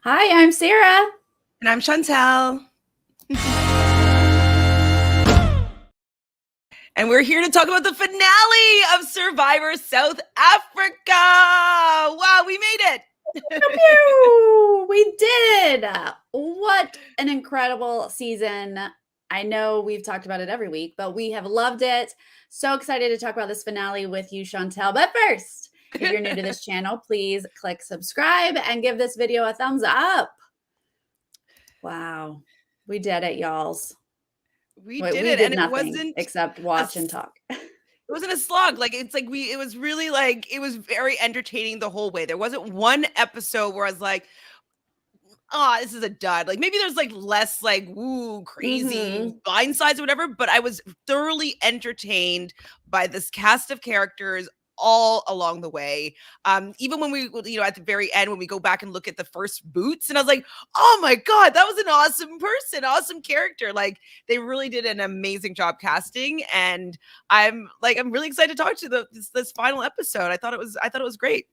Hi, I'm Sarah. And I'm Chantele. And we're here to talk about the finale of Survivor South Africa. Wow, we made it. Pew! We did. What an incredible season. I know we've talked about it every week, but we have loved it. So excited to talk about this finale with you, Chantele. But first, if you're new to this channel, please click subscribe and give this video a thumbs up. Wow, we did it, y'alls. We Wait, did we it, did and it nothing wasn't except watch and talk. It wasn't a slog. It was really it was very entertaining the whole way. There wasn't one episode where I was like, oh, this is a dud. Like maybe there's less woo crazy blindsides or whatever, but I was thoroughly entertained by this cast of characters all along the way. Even when we, at the very end, when we go back and look at the first boots, and I was like, oh my God, that was an awesome person, awesome character. Like they really did an amazing job casting. And I'm really excited to talk to this final episode. I thought it was great.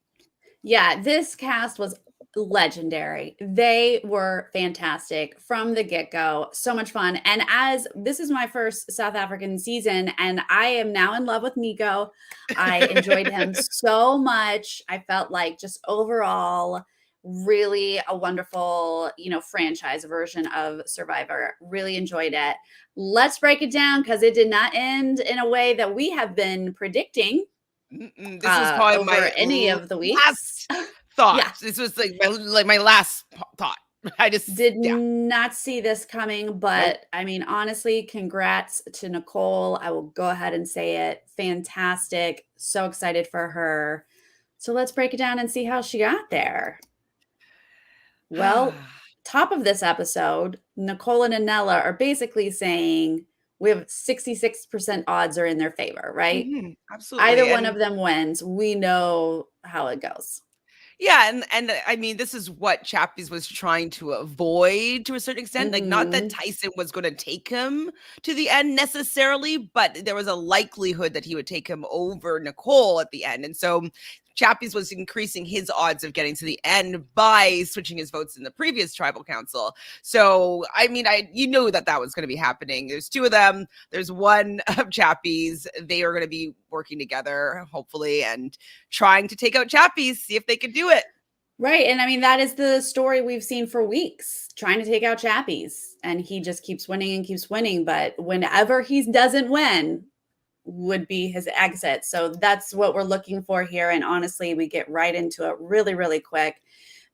Yeah, this cast was legendary. They were fantastic from the get-go. So much fun. And as this is my first South African season, and I am now in love with Nico. I enjoyed him so much. I felt like just overall really a wonderful, franchise version of Survivor. Really enjoyed it. Let's break it down because it did not end in a way that we have been predicting. This was probably over any of the weeks. Last thought. Yeah. This was my last thought. I just did not see this coming, but nope. I mean, honestly, congrats to Nicole. I will go ahead and say it. Fantastic. So excited for her. So let's break it down and see how she got there. Well, top of this episode, Nicole and Anela are basically saying we have 66% odds are in their favor, right? Absolutely. Either one of them wins. We know how it goes. Yeah, and I mean, this is what Chappies was trying to avoid to a certain extent. Like, not that Tyson was going to take him to the end necessarily, but there was a likelihood that he would take him over Nicole at the end. And so Chappies was increasing his odds of getting to the end by switching his votes in the previous tribal council. So, I mean, you know that was going to be happening. There's two of them. There's one of Chappies. They are going to be working together, hopefully, and trying to take out Chappies, see if they can do it. Right. And I mean, that is the story we've seen for weeks, trying to take out Chappies. And he just keeps winning and keeps winning. But whenever he doesn't win, would be his exit. So that's what we're looking for here. And honestly, we get right into it really, really quick.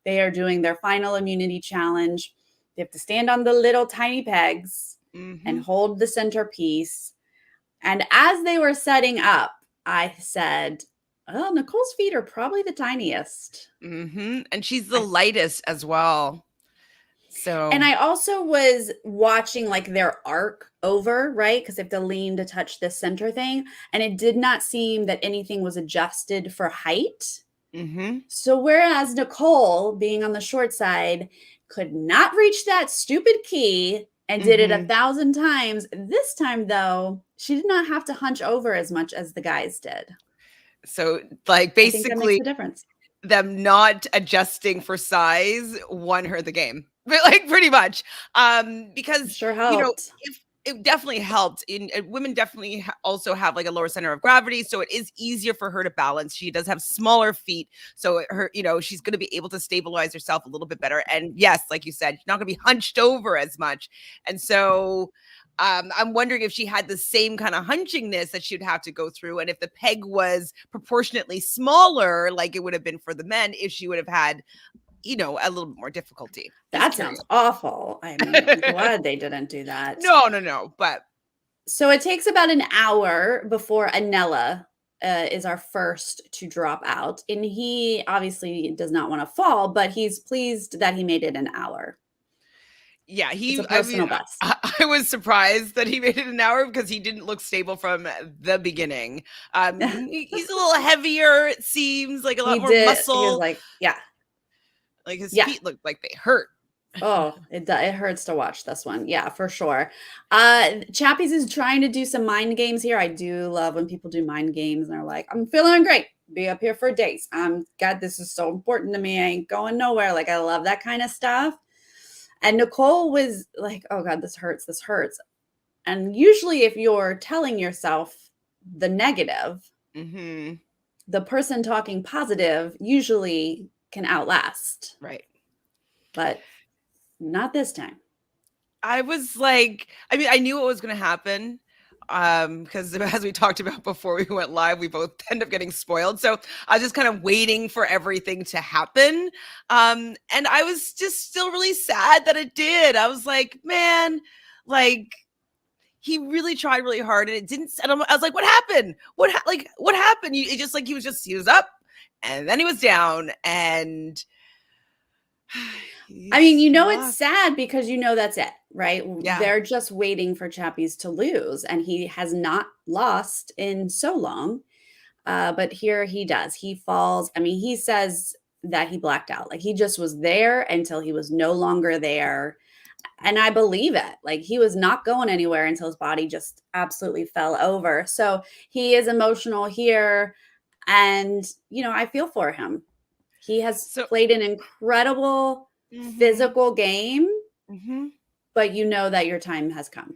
They are doing their final immunity challenge. They have to stand on the little tiny pegs and hold the centerpiece. And as they were setting up, I said, oh, Nicole's feet are probably the tiniest. And she's the lightest as well. So, and I also was watching their arc over, right? Because they have to lean to touch the center thing. And it did not seem that anything was adjusted for height. So whereas Nicole, being on the short side, could not reach that stupid key and did it 1,000 times. This time, though, she did not have to hunch over as much as the guys did. So, basically, I think that makes the difference. Them not adjusting for size won her the game. Pretty much. Because sure helped. If it definitely helped. Women definitely also have a lower center of gravity, so it is easier for her to balance. She does have smaller feet, so her, she's going to be able to stabilize herself a little bit better. And yes, like you said, she's not going to be hunched over as much. And so I'm wondering if she had the same kind of hunchingness that she'd have to go through, and if the peg was proportionately smaller, like it would have been for the men, if she would have had a little bit more difficulty. That sounds awful. I mean, I'm glad they didn't do that. No. But so it takes about an hour before Anela is our first to drop out. And he obviously does not want to fall, but he's pleased that he made it an hour. Yeah, it's a personal best. I was surprised that he made it an hour because he didn't look stable from the beginning. He's a little heavier, it seems, a lot more muscle. He was his feet looked like they hurt. Oh, it hurts to watch this one. Yeah, for sure. Chappies is trying to do some mind games here. I do love when people do mind games and they're like, I'm feeling great. be up here for days. God, this is so important to me. I ain't going nowhere. Like, I love that kind of stuff. And Nicole was like, oh God, this hurts. This hurts. And usually, if you're telling yourself the negative, the person talking positive usually can outlast. Right. But not this time. I was like, I mean, I knew what was going to happen. Because as we talked about before we went live, we both end up getting spoiled. So I was just kind of waiting for everything to happen. And I was just still really sad that it did. I was like, man, like, he really tried really hard and it didn't. And I was like, what happened? What happened? It just like, he was up and then he was down and I mean, you know, it's sad because you know that's it, right? Yeah. They're just waiting for Chappies to lose, and he has not lost in so long. But here he does. He falls. I mean, he says that he blacked out. Like, he just was there until he was no longer there. And I believe it. Like, he was not going anywhere until his body just absolutely fell over. So he is emotional here. And, you know, I feel for him. He has played an incredible physical game, but you know that your time has come.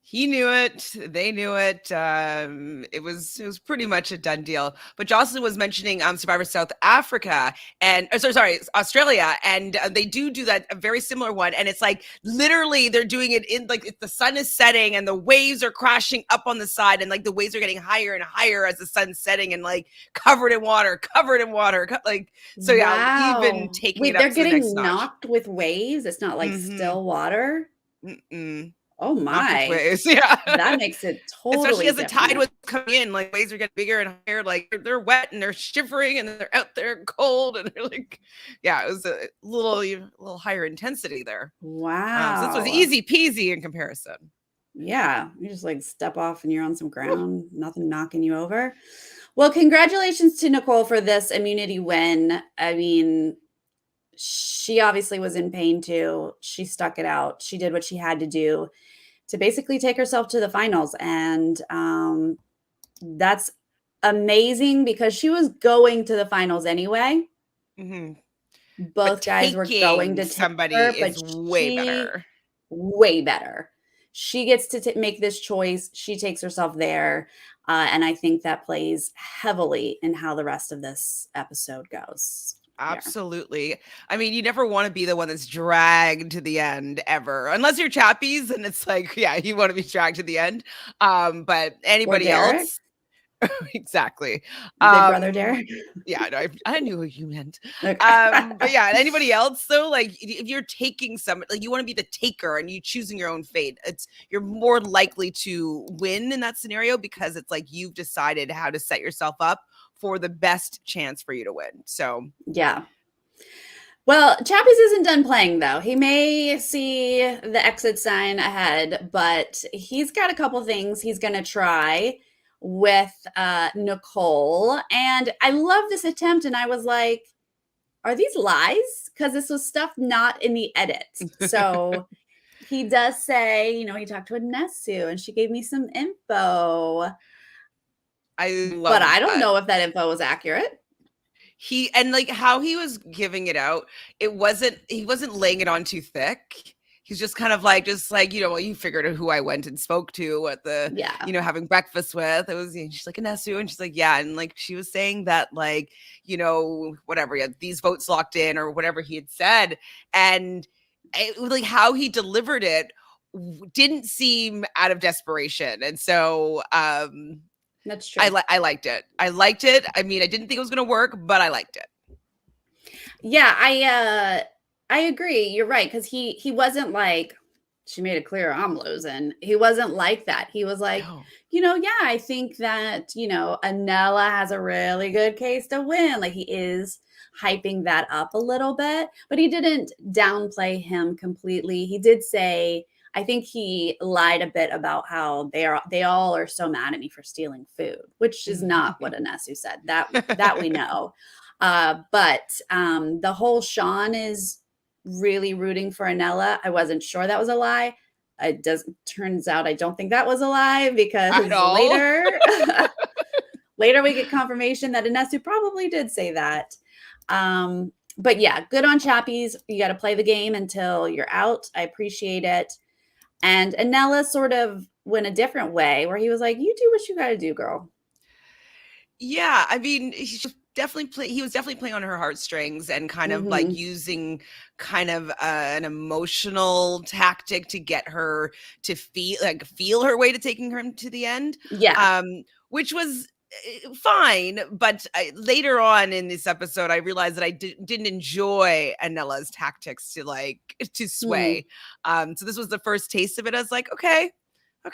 He knew it. They knew it. It was pretty much a done deal. But Jocelyn was mentioning Survivor South Africa and sorry, Australia, and they do that a very similar one. And it's like literally they're doing it in like the sun is setting and the waves are crashing up on the side, and like the waves are getting higher and higher as the sun's setting, and like covered in water. Like so, yeah. Wow. Even taking it up they're to the next getting knocked with waves. It's not like still water. Oh my! Waves, yeah, that makes it totally. Especially as the tide was coming in, like waves are getting bigger and higher. Like they're wet and they're shivering and they're out there cold and they're like, yeah, it was a little higher intensity there. Wow, so this was easy peasy in comparison. Yeah, you just like step off and you're on some ground, nothing knocking you over. Well, congratulations to Nicole for this immunity win. I mean, she obviously was in pain too. She stuck it out. She did what she had to do to basically take herself to the finals. And that's amazing because she was going to the finals anyway. Both guys were going to somebody her, is way better. Way better. She gets to make this choice. She takes herself there. And I think that plays heavily in how the rest of this episode goes. Absolutely. I mean, you never want to be the one that's dragged to the end ever, unless you're Chappies and it's like, yeah, you want to be dragged to the end. But anybody else, exactly. Big brother Derek. Yeah, no, I knew who you meant. Okay. But yeah, anybody else though, like if you're taking like you want to be the taker and you choosing your own fate, you're more likely to win in that scenario because it's like you've decided how to set yourself up for the best chance for you to win. So yeah. Well, Chappies isn't done playing though. He may see the exit sign ahead, but he's got a couple things he's going to try with Nicole. And I love this attempt. And I was like, are these lies? Because this was stuff not in the edit. So he does say, you know, he talked to Nessu and she gave me some info. But I don't know if that info was accurate. And like how he was giving it out, he wasn't laying it on too thick. He's just kind of like, you know, well, you figured out who I went and spoke to at the, you know, having breakfast with. It was, she's like, Nessu. And she's like, yeah. And like, she was saying that like, you know, whatever, he had these votes locked in or whatever he had said. And it was like how he delivered it didn't seem out of desperation. And so, that's true. I liked it. I liked it. I mean, I didn't think it was going to work, but I liked it. Yeah, I agree. You're right. Because he wasn't like, she made it clear I'm losing. He wasn't like that. He was like, you know, yeah, I think that, you know, Anella has a really good case to win. Like he is hyping that up a little bit, but he didn't downplay him completely. He did say, I think he lied a bit about how they all are so mad at me for stealing food, which is not what Nessu said. That we know. But the whole Sean is really rooting for Anella. I wasn't sure that was a lie. Turns out I don't think that was a lie because later Later, we get confirmation that Inesu probably did say that. But yeah, good on Chappies. You got to play the game until you're out. I appreciate it. And Anella sort of went a different way where he was like, you do what you got to do, girl. Yeah, I mean, he was definitely playing on her heartstrings and kind of like using kind of an emotional tactic to get her to feel her way to taking her to the end. Yeah. Which was fine, but later on in this episode, I realized that I didn't enjoy Anella's tactics to sway. So this was the first taste of it. I was like, okay,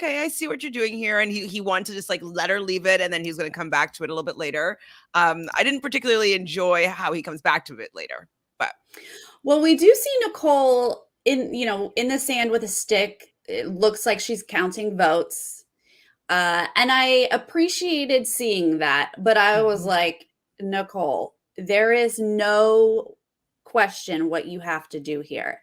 I see what you're doing here. And he wanted to just like let her leave it, and then he's going to come back to it a little bit later. I didn't particularly enjoy how he comes back to it later, but. Well, we do see Nicole in the sand with a stick. It looks like she's counting votes. And I appreciated seeing that, but I was like, Nicole, there is no question what you have to do here.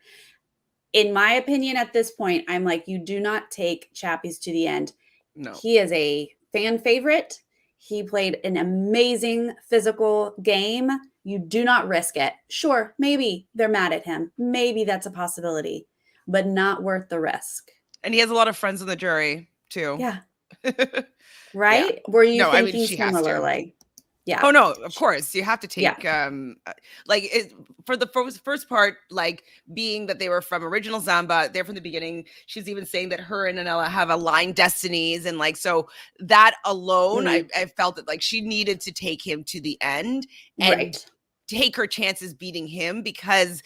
In my opinion, at this point, I'm like, you do not take Chappies to the end. No. He is a fan favorite. He played an amazing physical game. You do not risk it. Sure, maybe they're mad at him. Maybe that's a possibility, but not worth the risk. And he has a lot of friends in the jury, too. Yeah. Right? Yeah. Were you thinking similarly? Yeah. Oh no, of course. You have to take for the first part, like being that they were from original Zamba, they're from the beginning. She's even saying that her and Anella have aligned destinies, and like so that alone, I felt that like she needed to take him to the end and take her chances beating him, because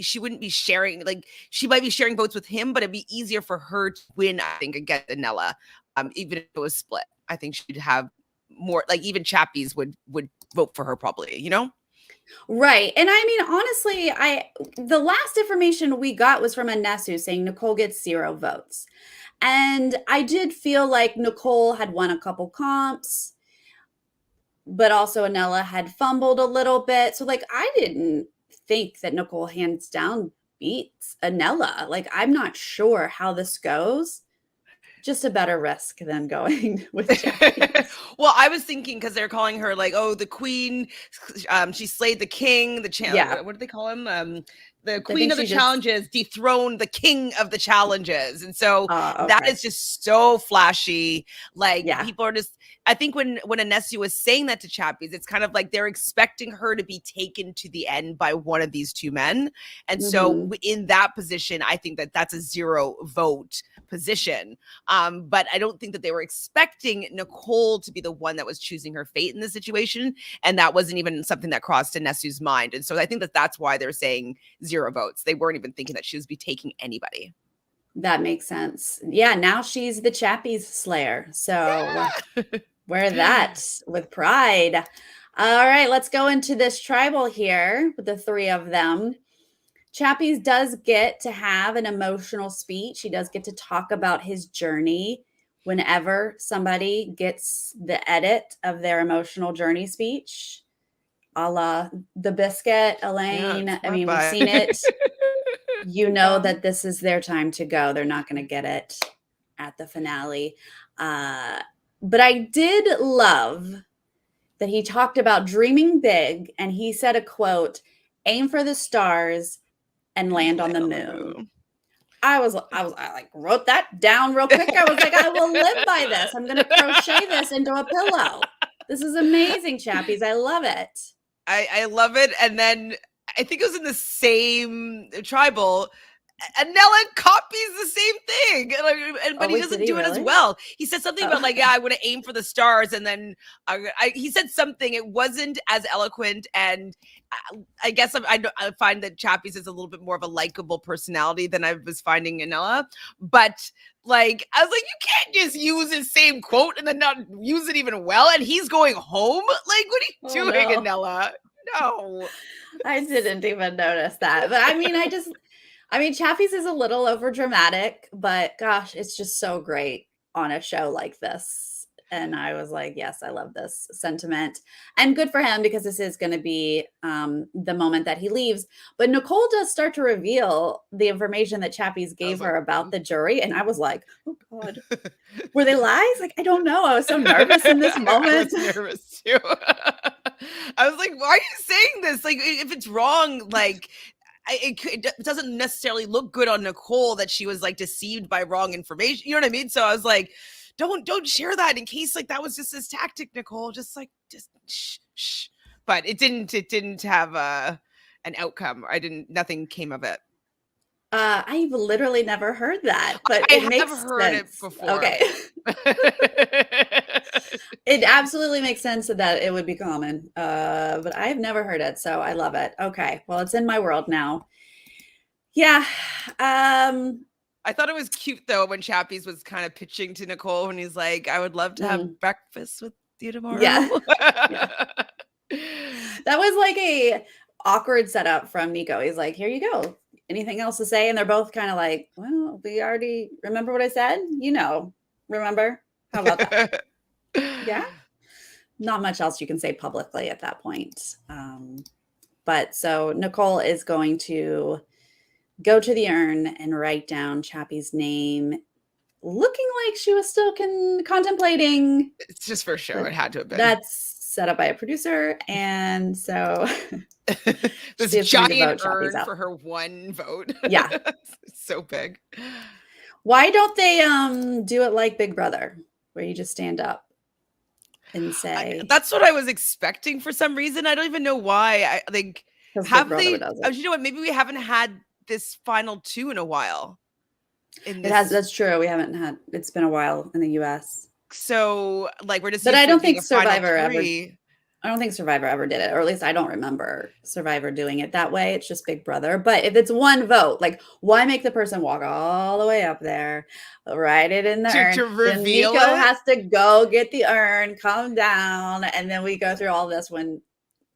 she wouldn't be sharing, like she might be sharing votes with him, but it'd be easier for her to win, I think, against Anella. Even if it was split, I think she'd have more, like even Chappies would vote for her probably, Right. And I mean, honestly, the last information we got was from Anesu saying Nicole gets 0 votes. And I did feel like Nicole had won a couple comps, but also Anella had fumbled a little bit. So like, I didn't think that Nicole hands down beats Anella. Like, I'm not sure how this goes. Just a better risk than going with Chappies. Well, I was thinking, because they're calling her like, oh, the queen, she slayed the king, what do they call him? The queen of the challenges dethroned the king of the challenges. And so that is just so flashy. Like people are just, I think when Anesu was saying that to Chappies, it's kind of like they're expecting her to be taken to the end by one of these two men. And so in that position, I think that that's a 0 vote position. But I don't think that they were expecting Nicole to be the one that was choosing her fate in this situation. And that wasn't even something that crossed Anesu's mind. And so I think that that's why they're saying 0 votes. They weren't even thinking that she would be taking anybody. That makes sense. Yeah, now she's the Chappies Slayer. So wear that with pride. All right, let's go into this tribal here with the 3 of them. Chappies does get to have an emotional speech. He does get to talk about his journey whenever somebody gets the edit of their emotional journey speech, a la the Biscuit, Elaine. Yeah, I mean, we've seen it. You know that this is their time to go. They're not going to get it at the finale. But I did love that he talked about dreaming big, and he said a quote, "Aim for the stars and land on the moon." I like wrote that down real quick. I was like, I will live by this. I'm going to crochet this into a pillow. This is amazing, Chappies. I love it. I love it. And then I think it was in the same tribal, Anella copies the same thing, but he doesn't do it as well. He said something about like, I want to aim for the stars, and then he said something. It wasn't as eloquent, and I guess I find that Chappies is a little bit more of a likable personality than I was finding Anella. But like, I was like, you can't just use his same quote and then not use it even well. And he's going home. Like, what are you doing, Anella? No, I didn't even notice that. But I mean, Chappies is a little over dramatic, but gosh, it's just so great on a show like this. And I was like, yes, I love this sentiment. And good for him because this is going to be the moment that he leaves. But Nicole does start to reveal the information that Chappies gave her about the jury. And I was like, oh God, were they lies? Like, I don't know. I was so nervous in this moment. I was nervous too. I was like, why are you saying this? Like, if it's wrong, like, it doesn't necessarily look good on Nicole that she was like deceived by wrong information. You know what I mean? So I was like, don't share that in case like that was just his tactic, Nicole. Just shh. But it didn't have an outcome. Nothing came of it. I've literally never heard that, but I it have makes heard sense. it before. Okay. It absolutely makes sense that it would be common, but I've never heard it, so I love it. Okay, well, it's in my world now. Yeah. I thought it was cute though when Chappies was kind of pitching to Nicole when he's like, "I would love to have breakfast with you tomorrow." Yeah. That was like a awkward setup from Nico. He's like, "Here you go. Anything else to say?" And they're both kind of like, "Well, we already remember what I said. Remember? How about that?" Yeah. Not much else you can say publicly at that point. But so Nicole is going to go to the urn and write down Chappie's name, looking like she was still contemplating. It's just for show. It had to have been. That's set up by a producer. And so this giant urn for her one vote. Yeah. So big. Why don't they do it like Big Brother, where you just stand up and say? That's what I was expecting for some reason. I don't even know why. I think have they? You know what? Maybe we haven't had this final two in a while. That's true. We haven't had. It's been a while in the U.S. So like we're just. But I don't think Survivor ever. I don't think Survivor ever did it, or at least I don't remember Survivor doing it that way. It's just Big Brother. But if it's one vote, like why make the person walk all the way up there, write it in the urn? To reveal Nico has to go get the urn, come down, and then we go through all this. When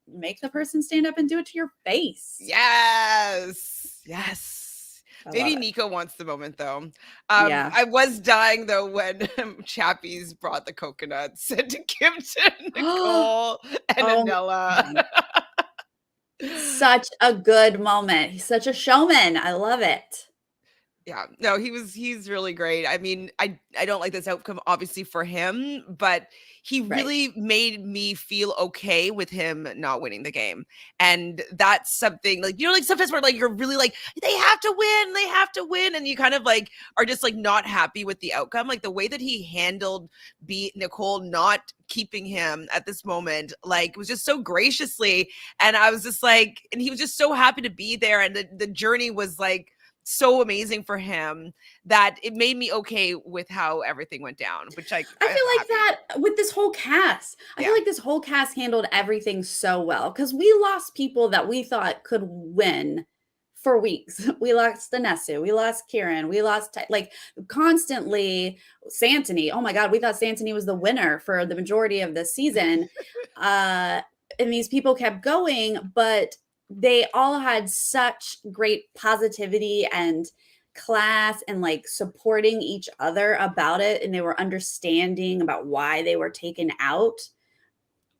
make the person stand up and do it to your face. Yes. Maybe Nico wants the moment though. Yeah. I was dying though when Chappies brought the coconuts to give to Nicole and Anella. Such a good moment. He's such a showman. I love it. Yeah, no, he's really great. I mean, I don't like this outcome obviously for him, but he really made me feel okay with him not winning the game. And that's something like, like sometimes where like, you're really like, they have to win. And you kind of like, are just like not happy with the outcome. Like the way that he handled Nicole not keeping him at this moment, like was just so graciously. And I was just like, and he was just so happy to be there. And the journey was like, so amazing for him that it made me okay with how everything went down, which I feel like that with this whole cast. I feel like this whole cast handled everything so well because we lost people that we thought could win for weeks. We lost Anesu, we lost Kieran, we lost like constantly Santini. Oh my God, we thought Santini was the winner for the majority of the season. And these people kept going, but they all had such great positivity and class and like supporting each other about it. And they were understanding about why they were taken out.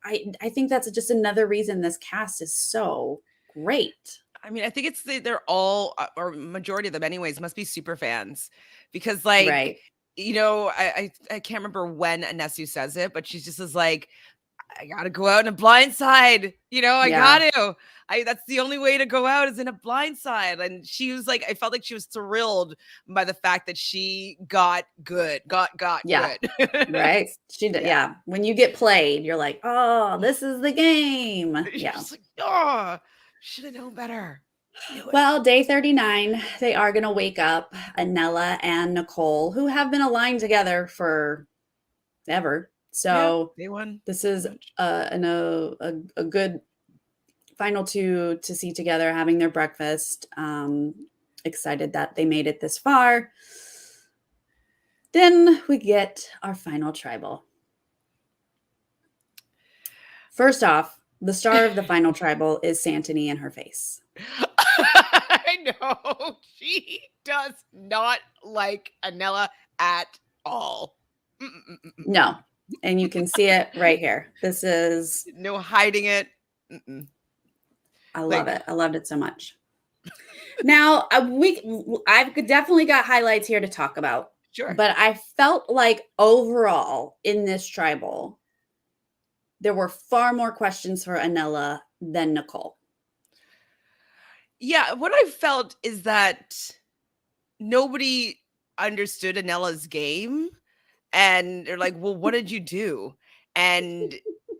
I think that's just another reason this cast is so great. I mean, I think it's they're all, or majority of them anyways, must be super fans because like, I can't remember when Anesu says it, but she's just is like, I gotta go out in a blind side. Got to. That's the only way to go out is in a blind side. And she was like, I felt like she was thrilled by the fact that she got good. Got good. Right. She did. Yeah. When you get played, you're like, oh, this is the game. Yeah. Like, oh, should have known better. Well, day 39, they are going to wake up Anella and Nicole, who have been aligned together for ever. So this is a good final two to see together, having their breakfast. Excited that they made it this far. Then we get our final tribal. First off, the star of the final tribal is Santini and her face. I know. She does not like Anella at all. No. And you can see it right here. This is, No hiding it. Mm-mm. I love Like- it. I loved it so much. Now, I've definitely got highlights here to talk about. Sure. But I felt like overall in this tribal, there were far more questions for Anela than Nicole. Yeah, what I felt is that nobody understood Anela's game, and they're like, "Well, what did you do?" And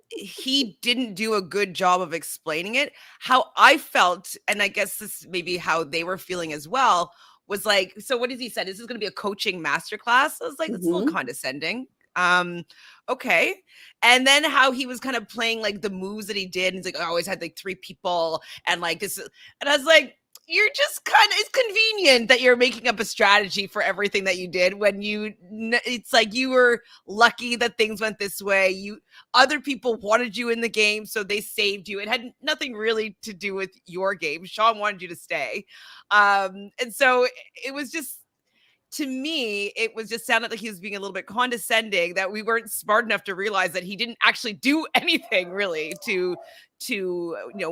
he didn't do a good job of explaining it. How I felt, and I guess this may be how they were feeling as well, was like, so what has he said? This is going to be a coaching masterclass. I was like, that's a little condescending. Okay. And then how he was kind of playing like the moves that he did. And he's like, I always had like 3 people and like this. And I was like, you're just kind of, it's convenient that you're making up a strategy for everything that you did when it's like you were lucky that things went this way. Other people wanted you in the game, so they saved you. It had nothing really to do with your game. Sean wanted you to stay. And so it was just, to me, it was just sounded like he was being a little bit condescending, that we weren't smart enough to realize that he didn't actually do anything really to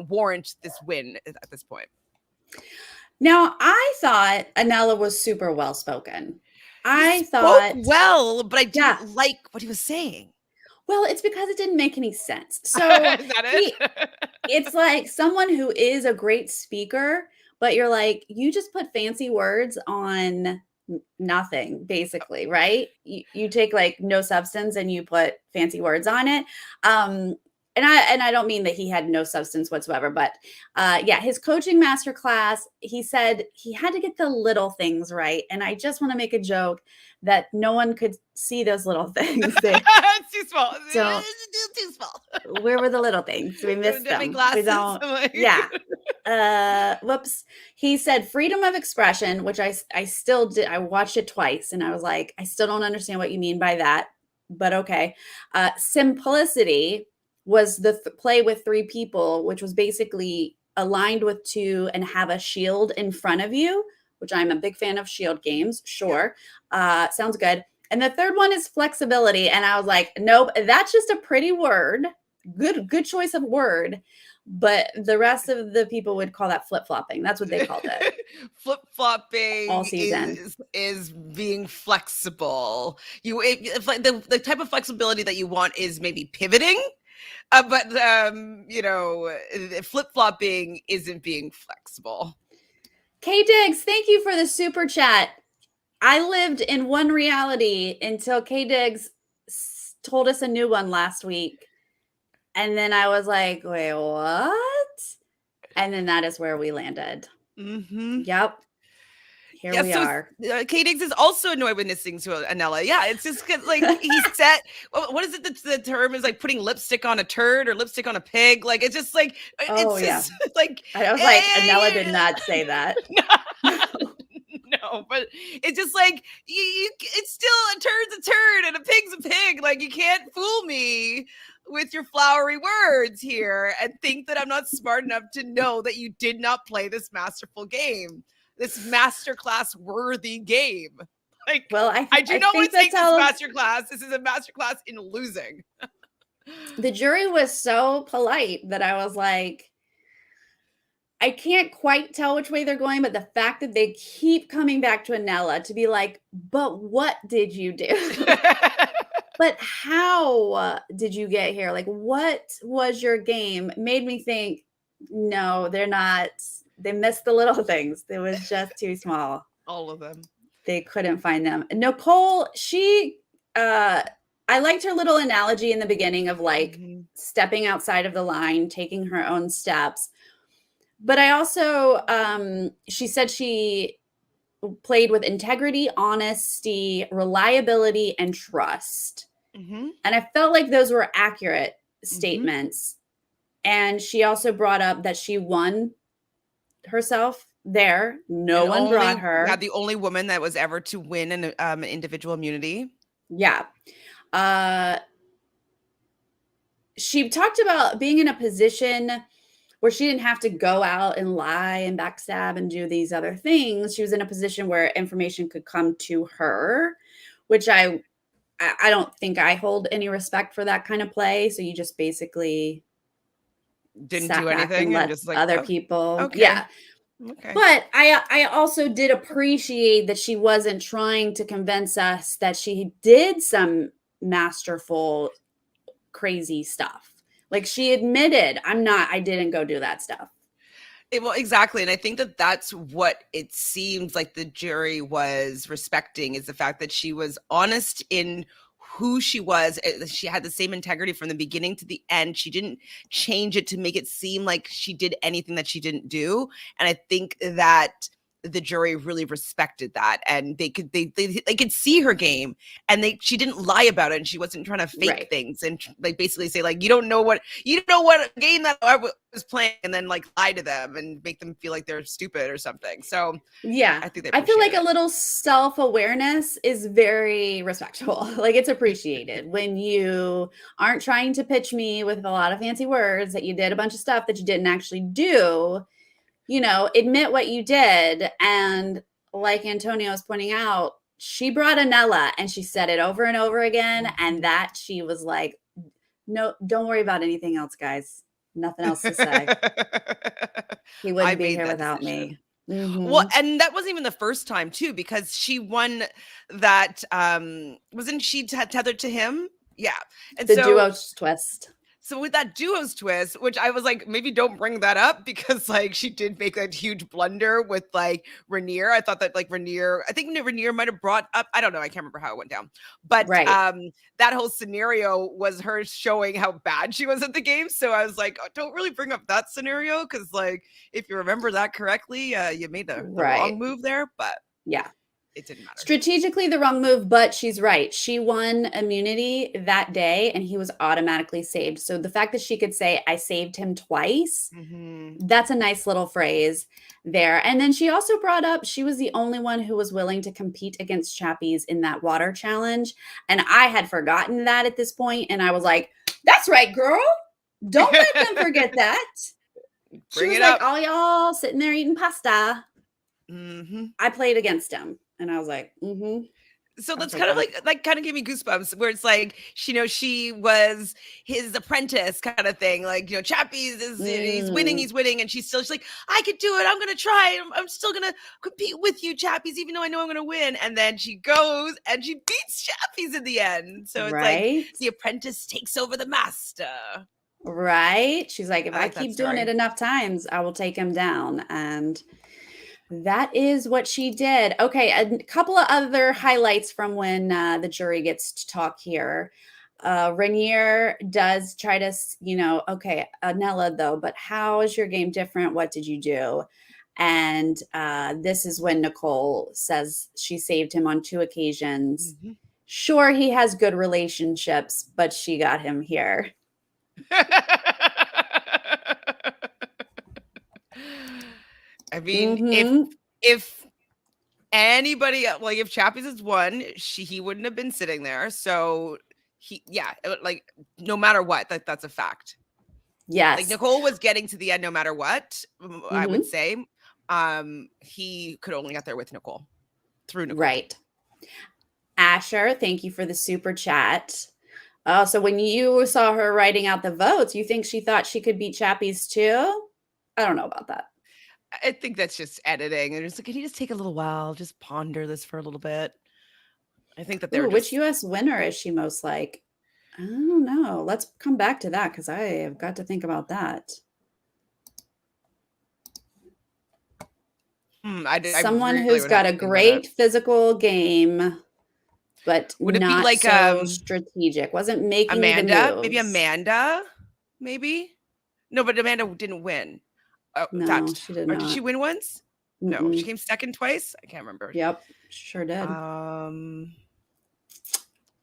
warrant this win at this point. Now, I thought Anela was super well spoken. He spoke well, but I didn't like what he was saying. Well, it's because it didn't make any sense. So Is that it? It's like someone who is a great speaker, but you're like, you just put fancy words on nothing, basically, right? You take like no substance and you put fancy words on it. And I don't mean that he had no substance whatsoever, but his coaching masterclass, he said he had to get the little things right. And I just want to make a joke that no one could see those little things. It's too small. So, too small. Where were the little things? We missed them. We don't. Like... Yeah. Whoops. He said freedom of expression, which I still did. I watched it twice and I was like, I still don't understand what you mean by that, but okay. Simplicity was the play with 3 people, which was basically aligned with 2 and have a shield in front of you, which I'm a big fan of shield games. Sure. Sounds good. And the third one is flexibility. And I was like, nope, that's just a pretty word. Good choice of word. But the rest of the people would call that flip-flopping. That's what they called it. Flip-flopping all season is being flexible. If like the type of flexibility that you want is maybe pivoting. But flip-flopping isn't being flexible. K Diggs, thank you for the super chat. I lived in one reality until K Diggs told us a new one last week. And then I was like, wait, what? And then that is where we landed. Mm-hmm. Yep. Here we are. K Diggs is also annoyed with listening to Anela. Yeah, it's just like he said, what is it? The term is like putting lipstick on a turd or lipstick on a pig. Like it's just like like I was like, Anela did not say that. No, but it's just like it's still a turd's a turd and a pig's a pig. Like you can't fool me with your flowery words here and think that I'm not smart enough to know that you did not play this masterful game. This masterclass worthy game. Like, well, I do not want to take this masterclass. This is a masterclass in losing. The jury was so polite that I was like, I can't quite tell which way they're going, but the fact that they keep coming back to Anela to be like, but what did you do? But how did you get here? Like, what was your game? Made me think, no, they're not. They missed the little things. It was just too small. All of them. They couldn't find them. Nicole, I liked her little analogy in the beginning of like stepping outside of the line, taking her own steps. But I also, she said she played with integrity, honesty, reliability, and trust. Mm-hmm. And I felt like those were accurate statements. And she also brought up that she won herself there. No one brought her. Yeah, the only woman that was ever to win an individual immunity. Yeah. She talked about being in a position where she didn't have to go out and lie and backstab and do these other things. She was in a position where information could come to her, which I I don't think I hold any respect for that kind of play. So you just basically Didn't sat do back and anything and let just like, other oh, people. okay. Yeah. Okay. But I also did appreciate that she wasn't trying to convince us that she did some masterful, crazy stuff. Like she admitted, I didn't go do that stuff. Well, exactly. And I think that that's what it seems like the jury was respecting, is the fact that she was honest in who she was. She had the same integrity from the beginning to the end. She didn't change it to make it seem like she did anything that she didn't do. And I think that the jury really respected that, and they could see her game, and she didn't lie about it, and she wasn't trying to fake Right. things and like basically say like, you don't know what game that I was playing, and then like lie to them and make them feel like they're stupid or something. So Yeah. I think they I feel like appreciated a it. little self-awareness is very respectful. Like it's appreciated when you aren't trying to pitch me with a lot of fancy words that you did a bunch of stuff that you didn't actually do. Admit what you did. And like Antonio was pointing out, she brought Anella and she said it over and over again. And that she was like, no, don't worry about anything else, guys. Nothing else to say. He I wouldn't be made here that without decision. me. Well, Mm-hmm. and that wasn't even the first time too, because she won that, wasn't she tethered to him? Yeah. And The so duo twist. with that duos twist, which I was like, maybe don't bring that up, because like she did make that huge blunder with like Rainier. I thought that like I think Rainier might have brought up, I don't know, I can't remember how it went down. But Right. that whole scenario was her showing how bad she was at the game. So I was like, oh, don't really bring up that scenario, because like if you remember that correctly, you made the wrong Right. move there, but Yeah. it didn't matter. Strategically the wrong move, but she's right. She won immunity that day and he was automatically saved. So the fact that she could say, I saved him twice, that's a nice little phrase there. And then she also brought up she was the only one who was willing to compete against Chappies in that water challenge. And I had forgotten that at this point, and I was like, that's right, girl. Don't let them forget that. She was like, all y'all sitting there eating pasta. I played against him. And I was like, So that's kind of like kind of gave me goosebumps, where it's like, she was his apprentice kind of thing. Like, Chappies he's winning. And she's like, I could do it. I'm going to try. I'm still going to compete with you, Chappies, even though I know I'm going to win. And then she goes and she beats Chappies in the end. So it's like the apprentice takes over the master. Right. She's like, if I like keep doing it enough times, I will take him down. And that is what she did. Okay, a couple of other highlights from when the jury gets to talk here. Rainier does try to, okay, Anella though, but how is your game different? What did you do? And this is when Nicole says she saved him on 2 occasions. Sure, he has good relationships, but she got him here. I mean, if anybody, like if Chappies has won, he wouldn't have been sitting there. So like no matter what, that's a fact. Yes. Like Nicole was getting to the end no matter what, I would say. He could only get there with Nicole, through Nicole. Right. Asher, thank you for the super chat. Oh, so when you saw her writing out the votes, you think she thought she could beat Chappies too? I don't know about that. I think that's just editing. And it's like, can you just take a little while, just ponder this for a little bit? I think that they're which U.S. winner is she most like? I don't know. Let's come back to that, because I have got to think about that. Someone who's got a great physical game, but would it not be like so strategic. Wasn't making Amanda? the moves. Maybe Amanda? Maybe? No, but Amanda didn't win. No, she did not. Did she win once? No, she came second twice. I can't remember. Yep, sure did.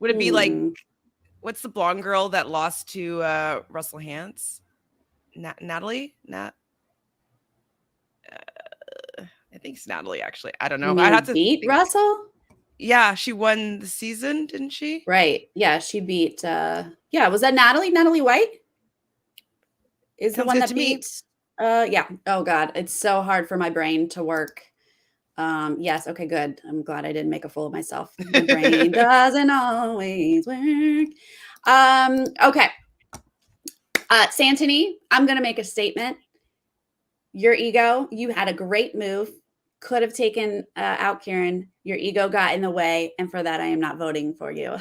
Would it be like, what's the blonde girl that lost to Russell Hantz? Natalie? I think it's Natalie, actually. I don't know. I have to beat Russell. Yeah, she won the season, didn't she? Right. Yeah, she beat. Was that Natalie? Natalie White is the one that beat. Yeah. Oh God, it's so hard for my brain to work. Yes. Okay, good. I'm glad I didn't make a fool of myself. My brain doesn't always work. Okay. Santony, I'm going to make a statement. Your ego, you had a great move. Could have taken out Kieran. Your ego got in the way. And for that, I am not voting for you.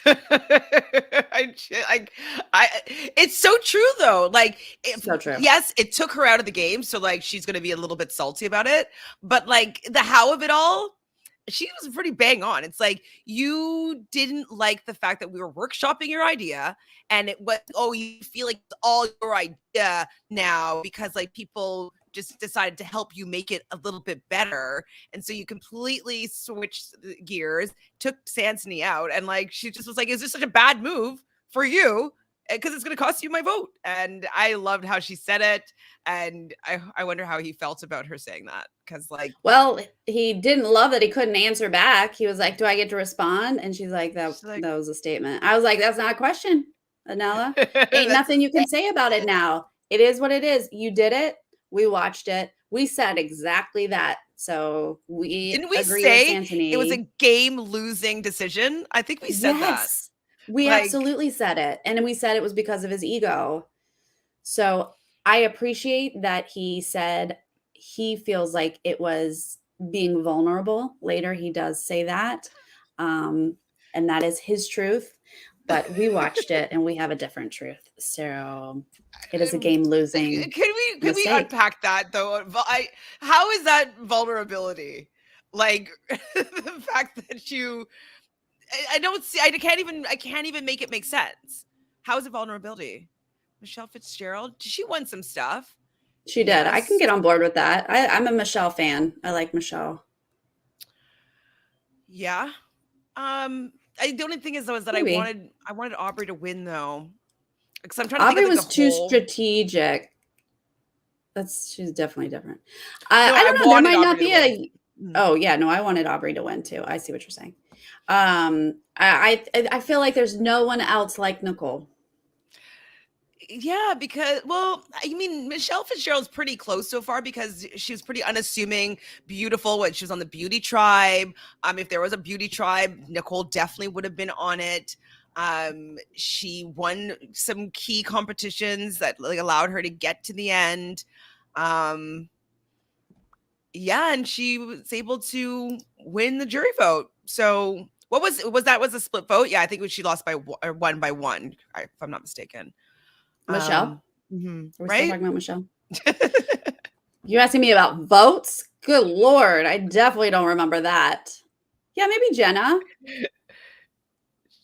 I it's so true though. Like, So true. Yes, it took her out of the game, so like she's gonna be a little bit salty about it. But like the how of it all, she was pretty bang on. It's like you didn't like the fact that we were workshopping your idea, and it was you feel like it's all your idea now because like people just decided to help you make it a little bit better, and so you completely switched gears, took Sansony out, and like she just was like, "Is this such a bad move for you?" Because it's going to cost you my vote. And I loved how she said it. And I wonder how he felt about her saying that. Because, like, well, he didn't love that he couldn't answer back. He was like, "Do I get to respond?" And she's like, "That was a statement." I was like, "That's not a question, Anella. Ain't nothing you can say about it now. It is what it is. You did it. We watched it. We said exactly that. So didn't we agree say with Santony. It was a game losing decision? I think we said that. We absolutely said it. And we said it was because of his ego. So I appreciate that he said he feels like it was being vulnerable. Later, he does say that. And that is his truth. But we watched it and we have a different truth. So it is a game losing. Can we unpack that though? How is that vulnerability? Like the fact that I don't see. I can't even make it make sense. How is it vulnerability? Michelle Fitzgerald, she won some stuff. She did. I can get on board with that. I'm a Michelle fan. I like Michelle. Yeah. The only thing is though is that maybe. I wanted Aubrey to win though, because I'm trying to. Aubrey think of, was too strategic. She's definitely different. I don't know. There might not be a. Oh yeah, no, I wanted Aubrey to win too. I see what you're saying. I feel like there's no one else like Nicole. Yeah, because Michelle Fitzgerald's pretty close so far because she was pretty unassuming, beautiful when she was on the Beauty Tribe. If there was a Beauty Tribe, Nicole definitely would have been on it. She won some key competitions that like allowed her to get to the end. Yeah, and she was able to win the jury vote. So what was a split vote? Yeah, I think she lost by one by one, if I'm not mistaken. Michelle? Mm-hmm. Are we still talking about Michelle? You asking me about votes? Good Lord. I definitely don't remember that. Yeah, maybe Jenna.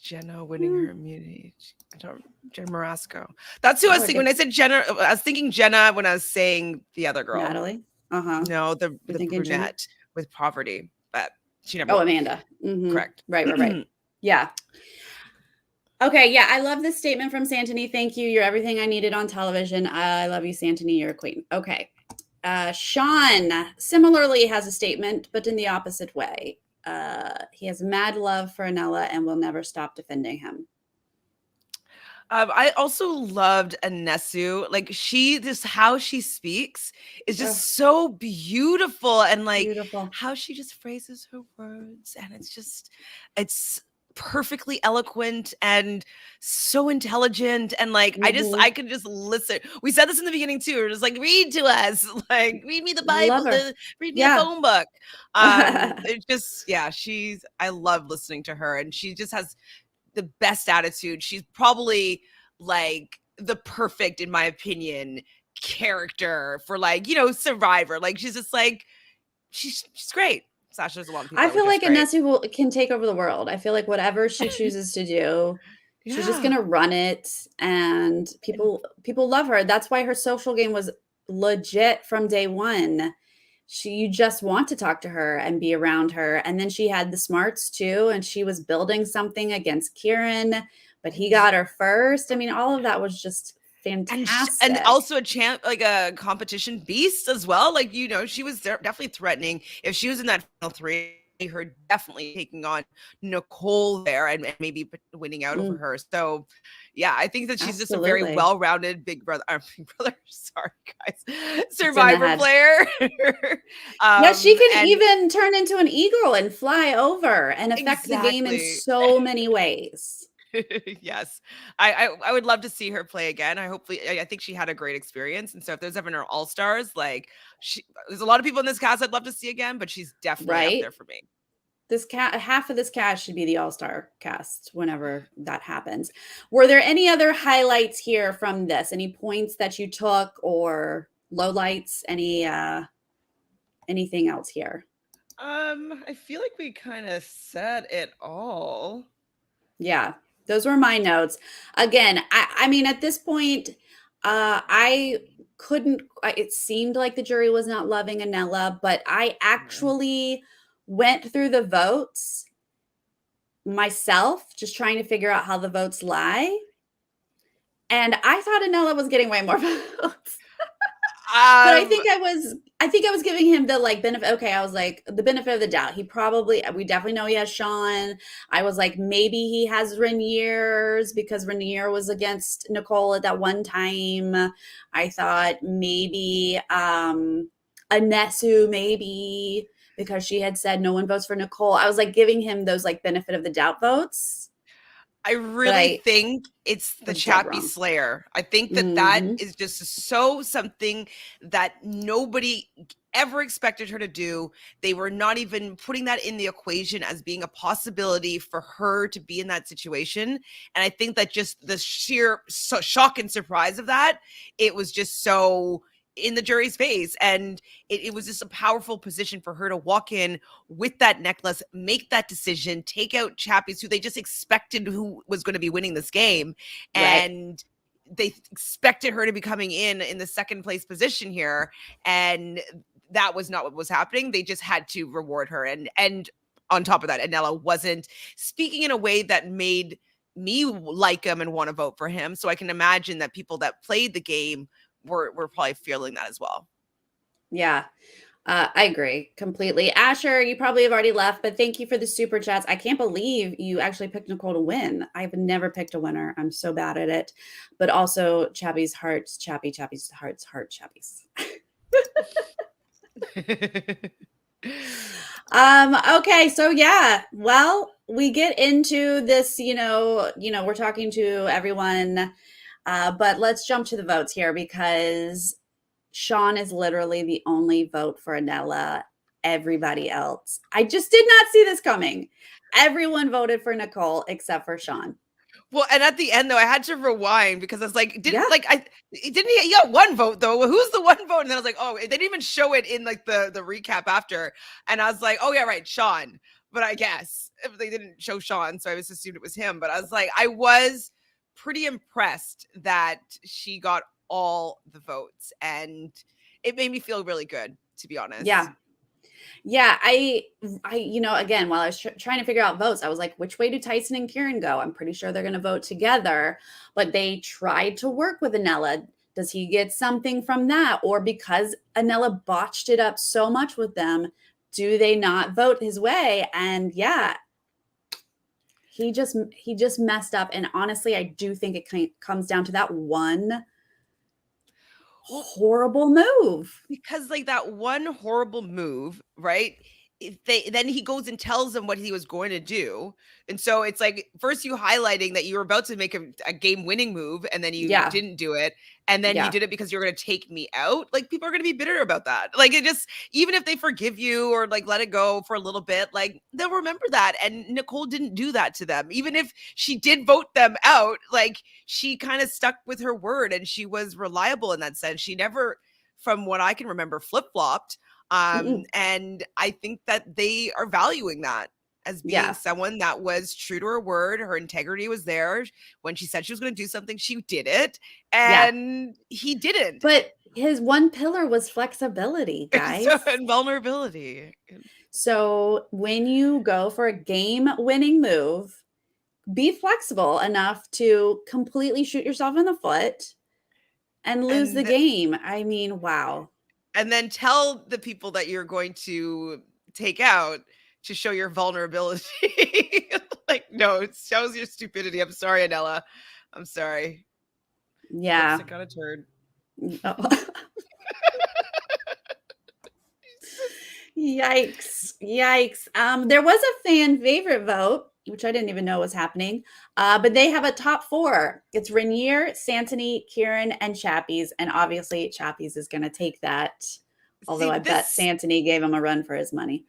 Jenna winning her immunity. Jenna Marasco. That's who I was thinking. When I said Jenna, I was thinking Jenna when I was saying the other girl. Natalie? No, the brunette Jenna? With poverty. But she never. Oh, Amanda. Mm-hmm. Correct. Right. Yeah. Okay, yeah, I love this statement from Santony. Thank you. You're everything I needed on television. I love you, Santony. You're a queen. Okay. Sean similarly has a statement, but in the opposite way. He has mad love for Anella and will never stop defending him. I also loved Anesu. Like how she speaks is just so beautiful, and like how she just phrases her words, and it's perfectly eloquent and so intelligent, and like I could just listen. We said this in the beginning too. We're just like, read to us, like read me the Bible, read me a phone book. It's just I love listening to her, and she just has the best attitude. She's probably like the perfect, in my opinion, character for like Survivor. Like she's just like she's great. Sasha, there's a lot of people. I feel like Anesu can take over the world. I feel like whatever she chooses to do, she's just gonna run it, and people love her. That's why her social game was legit from day one. You just want to talk to her and be around her. And then she had the smarts too, and she was building something against Kieran, but he got her first. I mean, all of that was just fantastic. And also a competition beast as well. Like, she was definitely threatening. If she was in that final three, her definitely taking on Nicole there and maybe winning out over Mm, her. So, yeah, I think that she's just a very absolutely. well-rounded Big Brother, Big Brother, sorry guys, It's in the Survivor head. player. Yeah, she can And even turn into an eagle and fly over and affect the game in exactly. so many ways. Yes, I would love to see her play again. I think she had a great experience, and so if there's ever an All Stars, like there's a lot of people in this cast I'd love to see again, but she's definitely up there Right? for me. This cat, half of this cast should be the all-star cast whenever that happens. Were there any other highlights here from this? Any points that you took or lowlights? Anything else here? I feel like we kind of said it all. Yeah, those were my notes. Again, I mean, at this point, I couldn't. It seemed like the jury was not loving Anella, but I No. actually went through the votes myself, just trying to figure out how the votes lie. And I thought Anella was getting way more votes. But Um, I think I was giving him the like benefit. Okay, I was like the benefit of the doubt. He probably we definitely know he has Sean. I was like maybe he has Rainier's because Rainier was against Nicole at that one time. I thought maybe Anesu maybe because she had said no one votes for Nicole. I was like giving him those like benefit of the doubt votes, I but really think it's I the was dead Chappie wrong. Slayer. I think that Hmm. is just so something that nobody ever expected her to do. They were not even putting that in the equation as being a possibility for her to be in that situation. And I think that just the sheer shock and surprise of that, it was just so in the jury's face. And it was just a powerful position for her to walk in with that necklace, make that decision, take out Chappies, who they just expected who was going to be winning this game. Right. And they expected her to be coming in the second place position here. And that was not what was happening. They just had to reward her. And on top of that, Anella wasn't speaking in a way that made me like him and want to vote for him. So I can imagine that people that played the game were probably feeling that as well. Yeah. I agree completely. Asher, you probably have already left, but thank you for the super chats. I can't believe you actually picked Nicole to win. I've never picked a winner. I'm so bad at it. But also, Chappie's hearts, Chappie's hearts, heart Chappie's. Okay, so yeah. Well, we get into this, we're talking to everyone, but let's jump to the votes here because Sean is literally the only vote for Anella. Everybody else. I just did not see this coming. Everyone voted for Nicole except for Sean. Well, and at the end though, I had to rewind because I was like, Yeah. he got one vote though? Well, who's the one vote? And then I was like, oh, they didn't even show it in like the recap after. And I was like, oh yeah, right, Sean. But I guess if they didn't show Sean, so I just assumed it was him. But I was like, I was pretty impressed that she got all the votes, and it made me feel really good, to be honest. Yeah. Yeah, again, while I was trying to figure out votes, I was like, which way do Tyson and Kieran go? I'm pretty sure they're going to vote together, but they tried to work with Anella. Does he get something from that? Or because Anella botched it up so much with them, do they not vote his way? And yeah, he just messed up. And honestly, I do think it comes down to that one horrible move. Because like that one horrible move, right? Then he goes and tells them what he was going to do. And so it's like first you highlighting that you were about to make a game winning move and then you Yeah. didn't do it. And then you Yeah. did it because you're going to take me out. Like people are going to be bitter about that. Like it just, even if they forgive you or like let it go for a little bit, like they'll remember that. And Nicole didn't do that to them. Even if she did vote them out, like she kind of stuck with her word and she was reliable in that sense. She never, from what I can remember, flip-flopped. And I think that they are valuing that as being someone that was true to her word. Her integrity was there. When she said she was going to do something, she did it. And he didn't. But his one pillar was flexibility, guys. And vulnerability. So when you go for a game-winning move, be flexible enough to completely shoot yourself in the foot and lose the game. I mean, wow. And then tell the people that you're going to take out to show your vulnerability. Like, no, it shows your stupidity. I'm sorry, Anella. I'm sorry. Yeah. Lipstick on a turd. Oh. Yikes. Yikes. There was a fan favorite vote, which I didn't even know was happening. But they have a top four. It's Rainier, Santony, Kieran, and Chappies. And obviously Chappies is gonna take that. Although See, I bet Santony gave him a run for his money.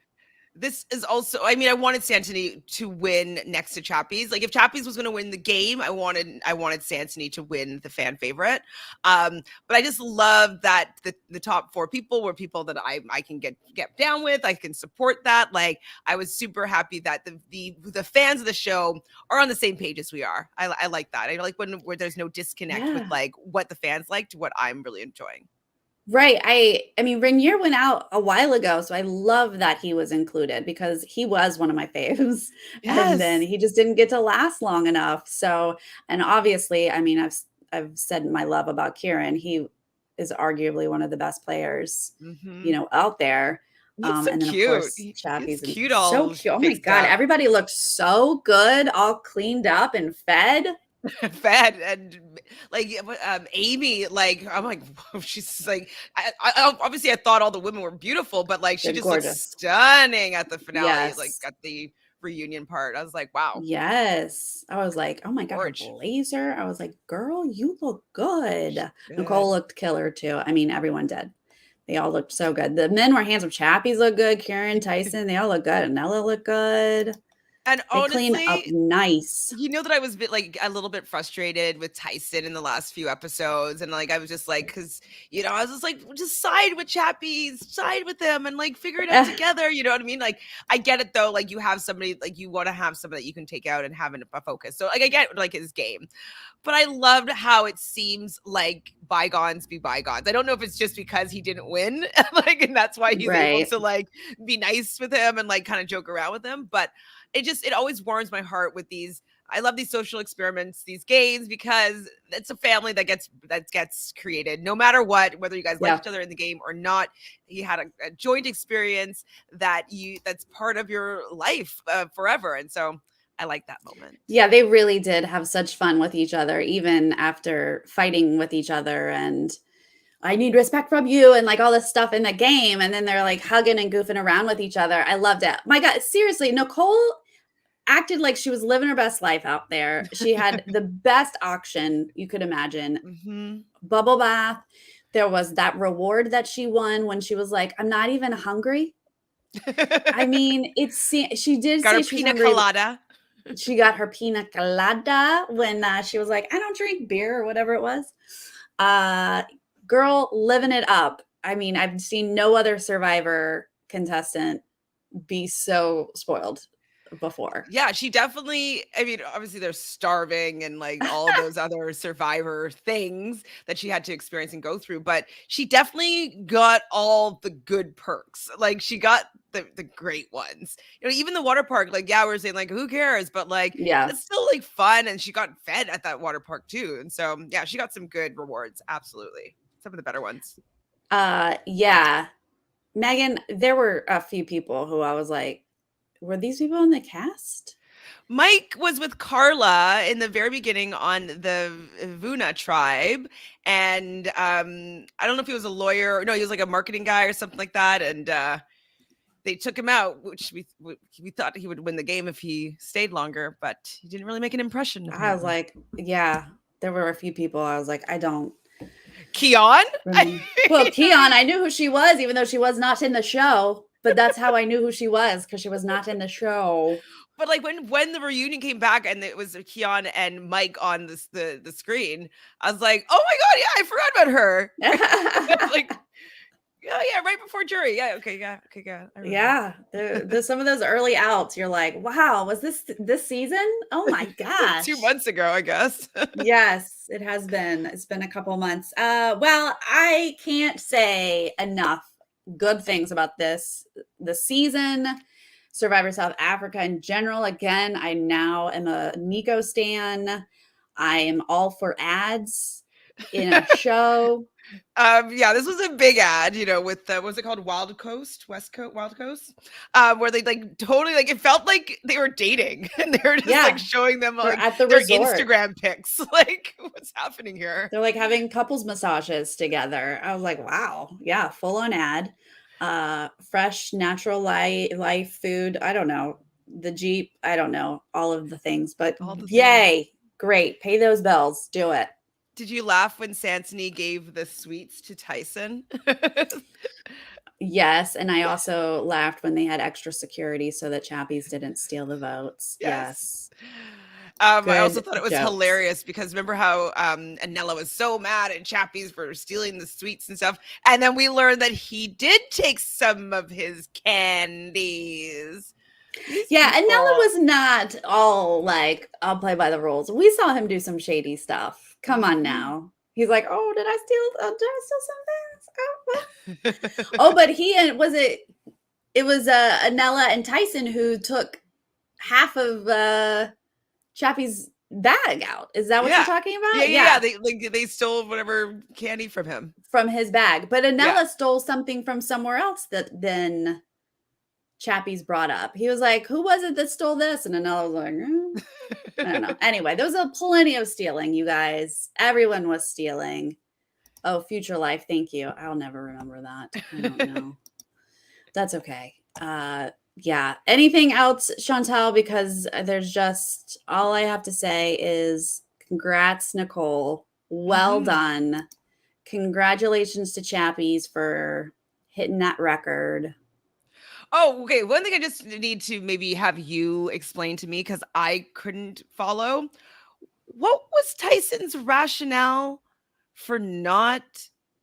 this is also, I mean, I wanted Santony to win next to Chappies. Like if Chappies was going to win the game, I wanted Santony to win the fan favorite. But I just love that the top four people were people that I can get down with. I can support that. Like I was super happy that the fans of the show are on the same page as we are. I like that. I like where there's no disconnect with like what the fans like to what I'm really enjoying. Right. I mean, Rainier went out a while ago, so I love that he was included because he was one of my faves. And then Yes. he just didn't get to last long enough. So, and obviously, I mean, I've said my love about Kieran. He is arguably one of the best players, Mm-hmm. out there. He's so And then of cute. course, He's Chappie's and cute, so all cute. Oh my fixed God, up. everybody looked so good, all cleaned up and fed. Fed and like Amy, like I'm like she's like I obviously I thought all the women were beautiful, but like she They're just looks gorgeous. stunning at the finale, like Yes. at the reunion part. I was like, wow, Yes. I was like, "Oh my god, her gorge. blazer." I was like, "Girl, you look good." Nicole Good. looked killer too. I mean, everyone did. They all looked so good. The men were handsome. Chappies look good. Karen, Tyson, they all look good. Nella looked good. And They clean up honestly, nice. you know that I was like a little bit frustrated with Tyson in the last few episodes, and like I was just like, because I was just like, just side with Chappies, side with them, and like figure it out together. You know what I mean? Like I get it though. Like you have somebody, like you want to have somebody that you can take out and have a focus. So like I get like his game, but I loved how it seems like bygones be bygones. I don't know if it's just because he didn't win, like, and that's why he's able Right. to like be nice with him and like kind of joke around with him, but it always warms my heart with these. I love these social experiments, these games, because it's a family that gets created no matter what, whether you guys like Yeah. each other in the game or not. You had a joint experience that's part of your life forever, and so I like that moment. Yeah, they really did have such fun with each other, even after fighting with each other and I need respect from you and like all this stuff in the game. And then they're like hugging and goofing around with each other. I loved it. My God, seriously, Nicole acted like she was living her best life out there. She had the best auction you could imagine. Mm-hmm. Bubble bath. There was that reward that she won when she was like, I'm not even hungry. I mean, she did Got say her she was pina hungry. colada. She got her pina colada when she was like, I don't drink beer or whatever it was. Girl living it up. I mean, I've seen no other Survivor contestant be so spoiled before. Yeah, she definitely, I mean, obviously they're starving and like all of those other Survivor things that she had to experience and go through, but she definitely got all the good perks. Like she got the great ones. Even the water park, like, yeah, we're saying like, who cares? But like, Yeah. it's still like fun. And she got fed at that water park too. And so, yeah, she got some good rewards. Absolutely. Some of the better ones. Yeah. Megan, there were a few people who I was like, were these people in the cast? Mike was with Carla in the very beginning on the Vuna tribe. And I don't know if he was a lawyer. No, he was like a marketing guy or something like that. And they took him out, which we thought he would win the game if he stayed longer, but he didn't really make an impression, apparently. I was like, yeah, there were a few people. I was like, I don't. Keon? Well, Keon, I knew who she was, even though she was not in the show. But that's how I knew who she was, because she was not in the show. But like when the reunion came back and it was Keon and Mike on the screen, I was like, oh my God, yeah, I forgot about her. Like, yeah, right before jury. Yeah, okay, yeah. Yeah, some of those early outs, you're like, wow, was this season? Oh my gosh. 2 months ago, I guess. Yes, it has been. It's been a couple months. Well, I can't say enough good things about the season, Survivor South Africa in general. Again, I now am a Nico stan. I am all for ads. in a show. Yeah, this was a big ad, with the what's it called? Wild Coast, West Coast, Wild Coast, where they like totally like it felt like they were dating and they were just like Yeah, showing them they're like at the their resort. Instagram pics. Like, what's happening here? They're like having couples massages together. I was like, wow, yeah, full on ad. Fresh, natural life food. I don't know. The Jeep, I don't know, all of the things, but All the things. yay, great. Pay those bills. Do it. Did you laugh when Sansony gave the sweets to Tyson? Yes, and I also laughed when they had extra security so that Chappies didn't steal the votes. Yes. Yes. I also Good thought it was jokes. hilarious because remember how Anella was so mad at Chappies for stealing the sweets and stuff, and then we learned that he did take some of his candies. These Yeah, Anella people. was not all like, I'll play by the rules. We saw him do some shady stuff. Come on Mhm. now. He's like, oh, did I steal some things? Oh, but it was Anella and Tyson who took half of Chappie's bag out. Is that what you're Yeah. talking Yeah, about? yeah, yeah. Yeah, They stole whatever candy from him. from his bag. But Yeah. Anella stole something from somewhere else that then Chappie's brought up. He was like, who was it that stole this? And Anella was like, I don't know. Anyway, there was plenty of stealing, you guys. Everyone was stealing. Oh, future life. Thank you. I'll never remember that. I don't know. That's okay. Yeah. Anything else, Chantele? Because there's just all I have to say is congrats, Nicole. Well Mhm. done. Congratulations to Chappies for hitting that record. Oh, okay. One thing I just need to maybe have you explain to me because I couldn't follow. What was Tyson's rationale for not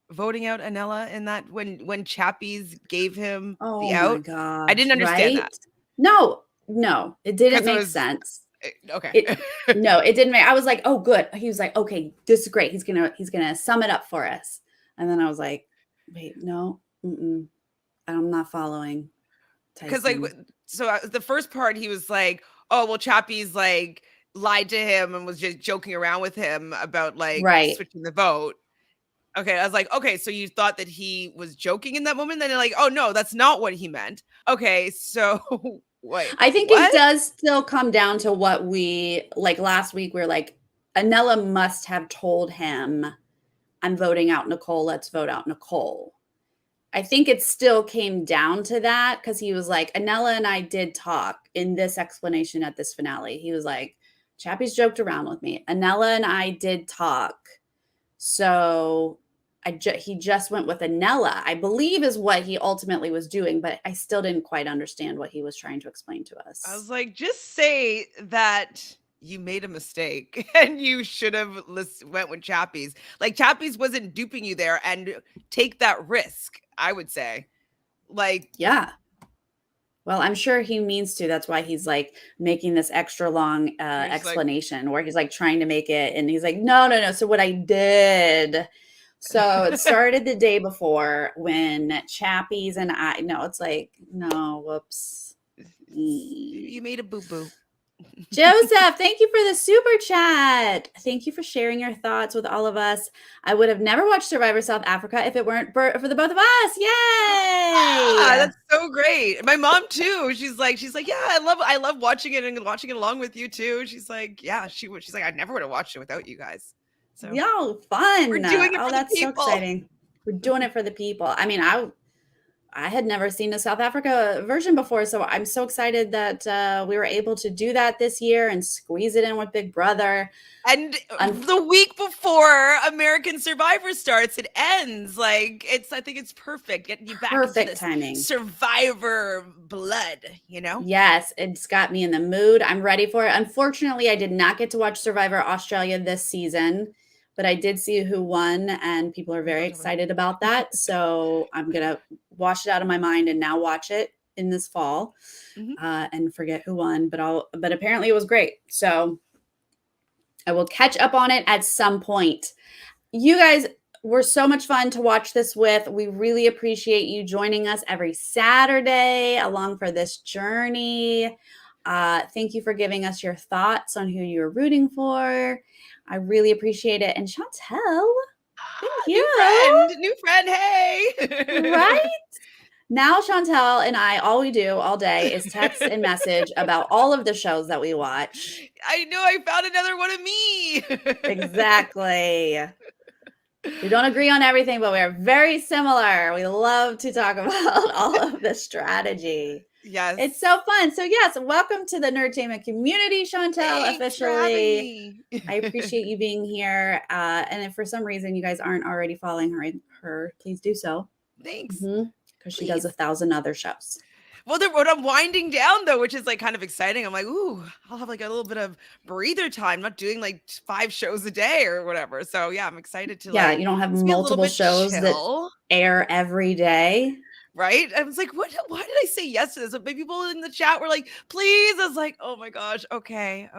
voting out Anella in that when Chappies gave him Oh the my out? I gosh, didn't understand right? that No, no, it didn't because it make was sense. okay. It no, it didn't make I was like, "Oh, good." He was like, "Okay, this is great. He's gonna sum it up for us." And then I was like, "Wait, no, I'm not following Because like Tyson." so the first part he was like, oh well, Chappies like lied to him and was just joking around with him about like Right. switching the vote. Okay, I was like, okay, so you thought that he was joking in that moment? Then you're like, oh no, that's not what he meant. Okay, so wait, I think it what? does still come down to what we like last week. We are like, Anella must have told him, "I'm voting out Nicole. Let's vote out Nicole." I think it still came down to that because he was like, Anella and I did talk in this explanation at this finale. He was like, Chappie's joked around with me. Anella and I did talk. So he just went with Anella, I believe is what he ultimately was doing, but I still didn't quite understand what he was trying to explain to I us. was like, just say that you made a mistake and you should have went with Chappies. Like Chappies wasn't duping you there, and take that risk. I would say, like, Yeah. Well, I'm sure he means to. That's why he's like making this extra long he's like, explanation where he's like trying to make it. And he's like, no, no, no. So, what I did. So, it started the day before when Chappies and no, it's like, no, whoops. you made a boo boo. Joseph, thank you for the super chat. Thank you for sharing your thoughts with all of us. I would have never watched Survivor South Africa if it weren't for the both of us. Ah, Yay! that's so great. My mom too. She's like, yeah, I love watching it and watching it along with you too. She's like, yeah, she's like, I never would have watched it without you guys. So Yo, we're fun. doing it Oh, for the that's so people. exciting. We're doing it for the people. I mean, I had never seen a South Africa version before, so I'm so excited that we were able to do that this year and squeeze it in with Big Brother. And the week before American Survivor starts, it ends. Like I think it's perfect. Getting you back into Perfect this timing. survivor blood. Yes, it's got me in the mood. I'm ready for it. Unfortunately, I did not get to watch Survivor Australia this season, but I did see who won, and people are very excited about that. So I'm going to wash it out of my mind and now watch it in this fall Mhm. and forget who won. But apparently it was great. So I will catch up on it at some point. You guys were so much fun to watch this with. We really appreciate you joining us every Saturday along for this journey. Thank you for giving us your thoughts on who you're rooting for. I really appreciate it. And Chantele, thank you. New friend, hey. Right? Now, Chantele and I, all we do all day is text and message about all of the shows that we watch. I know I found another one of me. Exactly. We don't agree on everything, but we are very similar. We love to talk about all of the strategy. Yes. It's so fun. So yes, welcome to the Nerdtainment community, Chantele, Thanks for having officially. me. I appreciate you being here. And if for some reason you guys aren't already following her, please do so. Thanks. Because she does 1,000 other shows. Well, what I'm winding down though, which is like kind of exciting. I'm like, ooh, I'll have like a little bit of breather time, not doing like 5 shows a day or whatever. So yeah, I'm excited to you don't have multiple shows that air every day. Right? I was like, why did I say yes to this? But people in the chat were like, please. I was like, oh my gosh. Okay.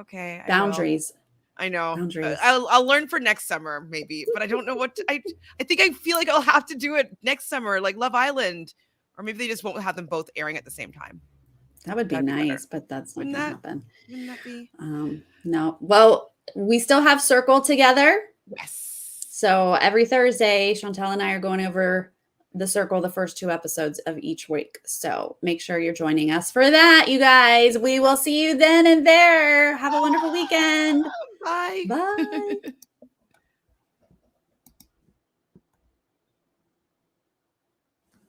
Boundaries. I know. Boundaries. I'll learn for next summer, maybe, but I don't know what I think I feel like I'll have to do it next summer, like Love Island, or maybe they just won't have them both airing at the same time. That would be nice, but that's not going to happen. Wouldn't that be? No. Well, we still have Circle together. Yes. So every Thursday, Chantele and I are going over the Circle, the first 2 episodes of each week. So make sure you're joining us for that, you guys. We will see you then and there. Have a wonderful weekend. Bye. Bye.